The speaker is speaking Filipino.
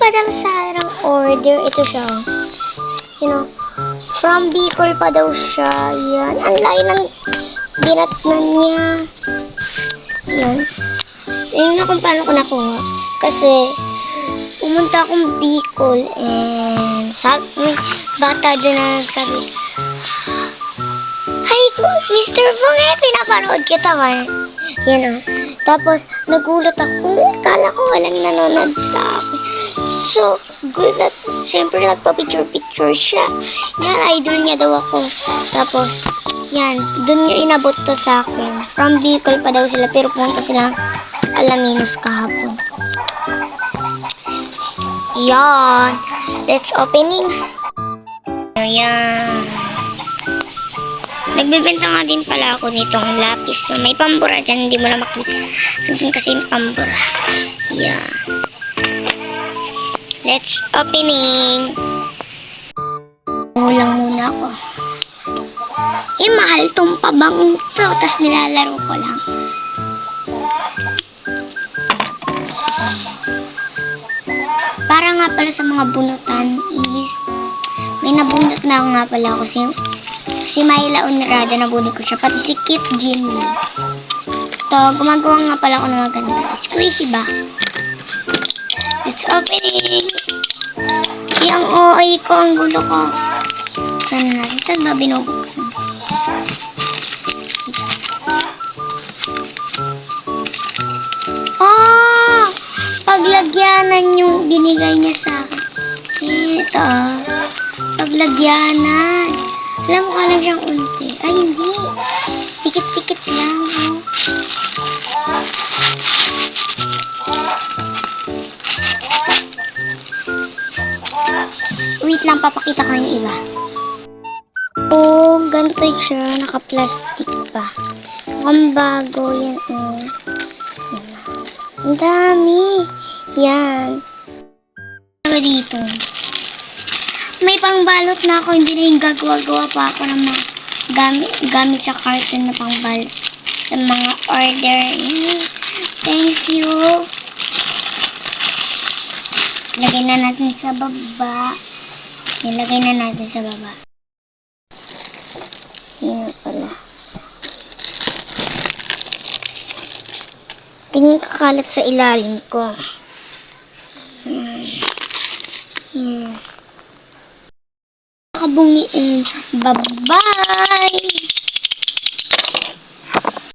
daw sa order. Ito siya. You know, from Bicol pa daw siya. Yan. Ang layo ng dinatnan niya. Yan. Tingnan na kung paano ko nakuha. Kasi, pumunta akong Bicol and sabi, bata doon na nagsabi, "Hi, Mr. Bong, pinapanood kita ba?" Yan o. Tapos, nagulat ako. Kala ko walang nanonood sa akin. So, good at, syempre, nagpa-picture-picture siya. Yan, idol niya daw ako. Tapos, yan, dun niya inabot to sa akin. From Bicol pa daw sila, pero pumunta sila Alaminos kahapon. Yan. Let's opening. Ayan. Nagbibenta nga din pala ako nitong lapis. So, may pambura dyan. Hindi mo na makita. Nandun kasi yung pambura. Yan. Let's opening. Lang muna ako. Mahal tong pabangong to. Tapos nilalaro ko lang. Para nga pala sa mga bunutan is may nabunot na nga pala ako si Myla Unrada, nabunot ko siya, pati si Kit Jimmy. To, gumagawa nga pala ako ng maganda. Squishy ba? Let's open it. Yung OA ko, ang gulo ko. Sana natin, saan ba binubuksan? Oh! Paglagyanan yung binigay niya sa akin. Ito. Paglagyanan. Alam mo ka lang siyang unti. Ay, hindi. Tikit-tikit lang. Oh. Wait lang, papakita ko yung iba. Oh, ganito siya. Naka-plastic pa. Mukhang bago yan. Oh. Yan. Ang dami. Yan. Ano dito? May pangbalot na ako. Hindi na yung gagawa-gawa pa ako ng mga gamit sa carton na pangbalot sa mga order. Thank you. Lagay na natin sa baba. Nilagay na natin sa baba. Yan pala. Tingin kakalat sa ilalim ko. Kabungiin. Bye-bye!